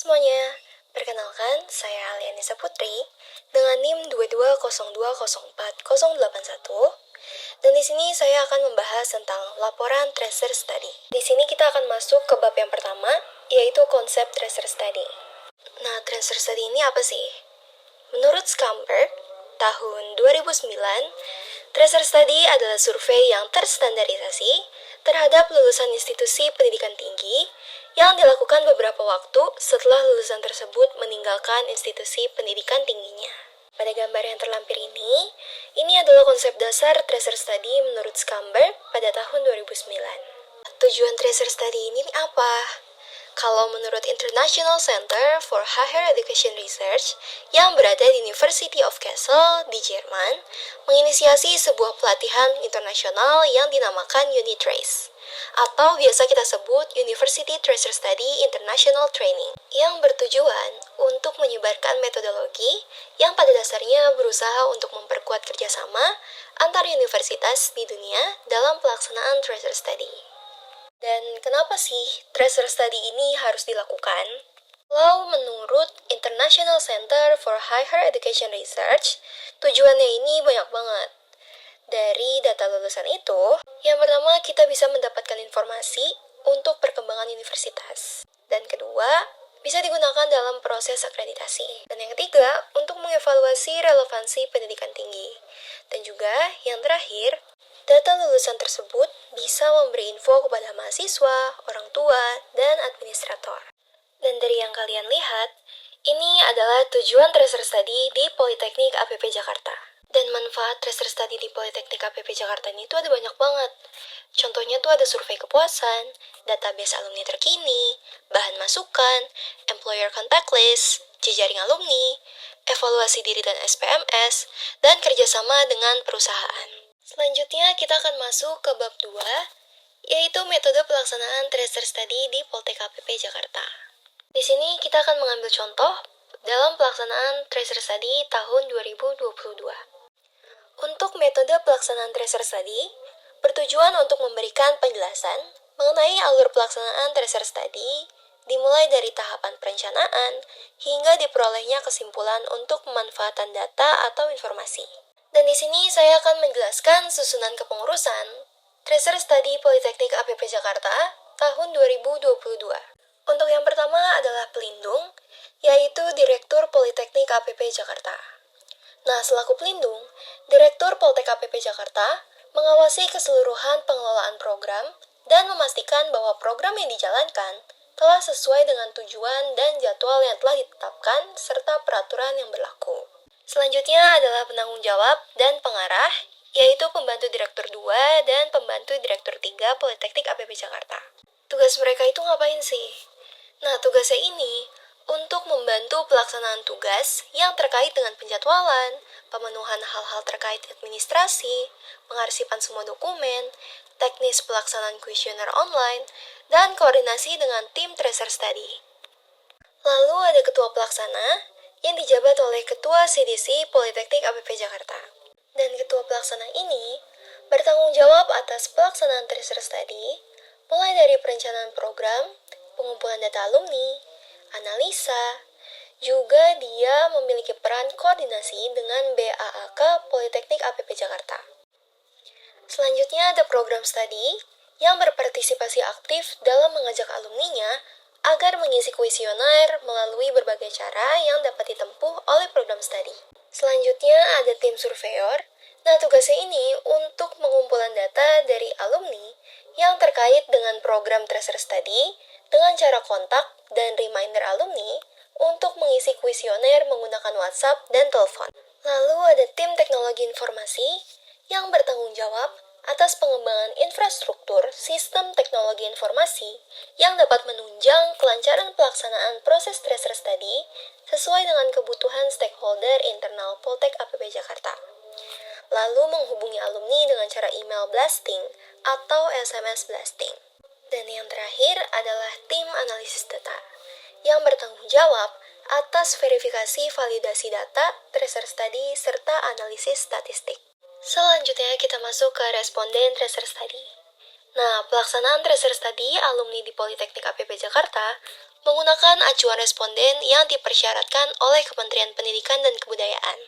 Semuanya, perkenalkan saya Alianisa Putri dengan NIM 2202048081 dan di sini saya akan membahas tentang laporan tracer study. Di sini kita akan masuk ke bab yang pertama, yaitu konsep tracer study. Nah, tracer study ini apa sih? Menurut Scamberg, tahun 2009, tracer study adalah survei yang terstandarisasi terhadap lulusan institusi pendidikan tinggi yang dilakukan beberapa waktu setelah lulusan tersebut meninggalkan institusi pendidikan tingginya. Pada gambar yang terlampir ini adalah konsep dasar tracer study menurut Scamberg pada tahun 2009. Tujuan tracer study ini apa? Kalau menurut International Center for Higher Education Research yang berada di University of Kassel di Jerman, menginisiasi sebuah pelatihan internasional yang dinamakan UniTrace, atau biasa kita sebut University Tracer Study International Training, yang bertujuan untuk menyebarkan metodologi yang pada dasarnya berusaha untuk memperkuat kerjasama antar universitas di dunia dalam pelaksanaan tracer study. Dan kenapa sih tracer study ini harus dilakukan? Kalau menurut International Center for Higher Education Research, tujuannya ini banyak banget. Dari data lulusan itu, yang pertama kita bisa mendapatkan informasi untuk perkembangan universitas. Dan kedua, bisa digunakan dalam proses akreditasi. Dan yang ketiga, untuk mengevaluasi relevansi pendidikan tinggi. Dan juga yang terakhir, data lulusan tersebut bisa memberi info kepada mahasiswa, orang tua, dan administrator. Dan dari yang kalian lihat, ini adalah tujuan tracer study di Politeknik APP Jakarta. Dan manfaat tracer study di Politeknik APP Jakarta ini tuh ada banyak banget. Contohnya tuh ada survei kepuasan, database alumni terkini, bahan masukan, employer contact list, jejaring alumni, evaluasi diri dan SPMS, dan kerjasama dengan perusahaan. Selanjutnya kita akan masuk ke bab 2, yaitu metode pelaksanaan tracer study di Poltek APP Jakarta. Di sini kita akan mengambil contoh dalam pelaksanaan tracer study tahun 2022. Untuk metode pelaksanaan tracer study, bertujuan untuk memberikan penjelasan mengenai alur pelaksanaan tracer study dimulai dari tahapan perencanaan hingga diperolehnya kesimpulan untuk pemanfaatan data atau informasi. Dan di sini saya akan menjelaskan susunan kepengurusan tracer study Politeknik APP Jakarta tahun 2022. Untuk yang pertama adalah pelindung, yaitu Direktur Politeknik APP Jakarta. Nah, selaku pelindung, Direktur Poltek APP Jakarta mengawasi keseluruhan pengelolaan program dan memastikan bahwa program yang dijalankan telah sesuai dengan tujuan dan jadwal yang telah ditetapkan serta peraturan yang berlaku. Selanjutnya adalah penanggung jawab dan pengarah, yaitu Pembantu Direktur 2 dan Pembantu Direktur 3 Politeknik APP Jakarta. Tugas mereka itu ngapain sih? Nah, tugasnya ini untuk membantu pelaksanaan tugas yang terkait dengan penjadwalan, pemenuhan hal-hal terkait administrasi, pengarsipan semua dokumen, teknis pelaksanaan kuesioner online, dan koordinasi dengan tim tracer study. Lalu ada ketua pelaksana yang dijabat oleh Ketua CDC Politeknik APP Jakarta. Dan ketua pelaksana ini bertanggung jawab atas pelaksanaan tracer study, mulai dari perencanaan program, pengumpulan data alumni, analisa, juga dia memiliki peran koordinasi dengan BAAK Politeknik APP Jakarta. Selanjutnya ada program studi yang berpartisipasi aktif dalam mengajak alumninya agar mengisi kuesioner melalui berbagai cara yang dapat ditempuh oleh program studi. Selanjutnya ada tim surveyor. Nah, tugasnya ini untuk pengumpulan data dari alumni yang terkait dengan program tracer study dengan cara kontak dan reminder alumni untuk mengisi kuesioner menggunakan WhatsApp dan telepon. Lalu ada tim teknologi informasi yang bertanggung jawab atas pengembangan infrastruktur sistem teknologi informasi yang dapat menunjang kelancaran pelaksanaan proses tracer study sesuai dengan kebutuhan stakeholder internal Poltek APP Jakarta. Lalu menghubungi alumni dengan cara email blasting atau SMS blasting. Dan yang terakhir adalah tim analisis data yang bertanggung jawab atas verifikasi validasi data, tracer study, serta analisis statistik. Selanjutnya kita masuk ke responden tracer study. Nah, pelaksanaan tracer study alumni di Politeknik APP Jakarta menggunakan acuan responden yang dipersyaratkan oleh Kementerian Pendidikan dan Kebudayaan.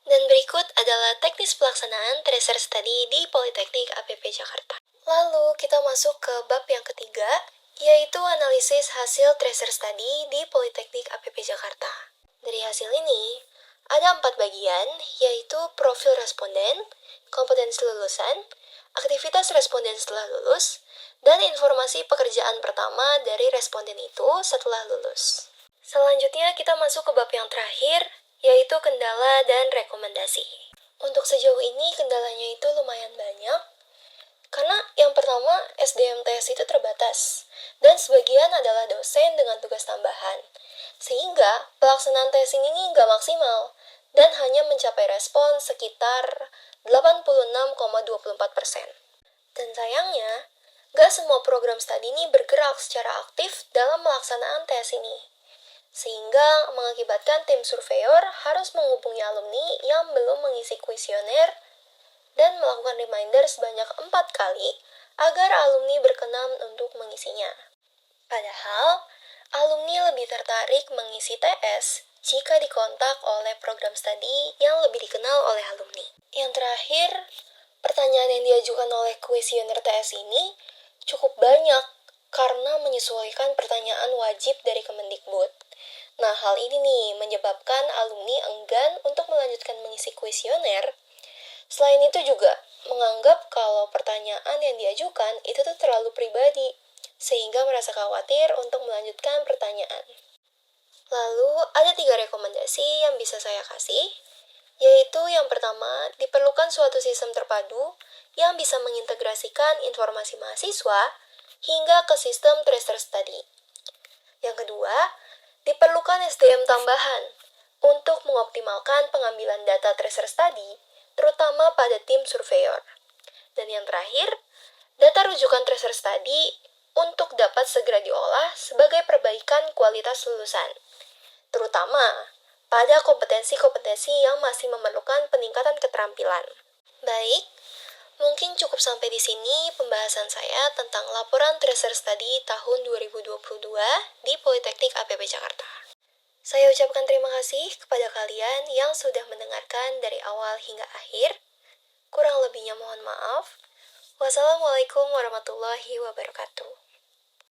Dan berikut adalah teknis pelaksanaan tracer study di Politeknik APP Jakarta. Lalu kita masuk ke bab yang ketiga, yaitu analisis hasil tracer study di Politeknik APP Jakarta. Dari hasil ini, ada 4 bagian, yaitu profil responden, kompetensi lulusan, aktivitas responden setelah lulus, dan informasi pekerjaan pertama dari responden itu setelah lulus. Selanjutnya kita masuk ke bab yang terakhir, yaitu kendala dan rekomendasi. Untuk sejauh ini kendalanya itu lumayan banyak, karena yang pertama SDM tes itu terbatas, dan sebagian adalah dosen dengan tugas tambahan, sehingga pelaksanaan tes ini nggak maksimal, dan hanya mencapai respon sekitar 86,24%. Dan sayangnya, nggak semua program studi ini bergerak secara aktif dalam melaksanaan tes ini, sehingga mengakibatkan tim surveyor harus menghubungi alumni yang belum mengisi kuesioner dan melakukan reminder sebanyak 4 kali agar alumni berkenan untuk mengisinya. Padahal, alumni lebih tertarik mengisi TS jika dikontak oleh program studi yang lebih dikenal oleh alumni. Yang terakhir, pertanyaan yang diajukan oleh kuesioner TS ini cukup banyak karena menyesuaikan pertanyaan wajib dari Kemendikbud. Nah, hal ini nih menyebabkan alumni enggan untuk melanjutkan mengisi kuesioner. Selain itu juga menganggap kalau pertanyaan yang diajukan itu tuh terlalu pribadi, sehingga merasa khawatir untuk melanjutkan pertanyaan. Lalu, ada 3 rekomendasi yang bisa saya kasih, yaitu yang pertama, diperlukan suatu sistem terpadu yang bisa mengintegrasikan informasi mahasiswa hingga ke sistem tracer study. Yang kedua, diperlukan SDM tambahan untuk mengoptimalkan pengambilan data tracer study, terutama pada tim surveyor. Dan yang terakhir, data rujukan tracer study untuk dapat segera diolah sebagai perbaikan kualitas lulusan, terutama pada kompetensi-kompetensi yang masih memerlukan peningkatan keterampilan. Baik, mungkin cukup sampai di sini pembahasan saya tentang laporan tracer study tahun 2022 di Politeknik APP Jakarta. Saya ucapkan terima kasih kepada kalian yang sudah mendengarkan dari awal hingga akhir. Kurang lebihnya mohon maaf. Wassalamualaikum warahmatullahi wabarakatuh.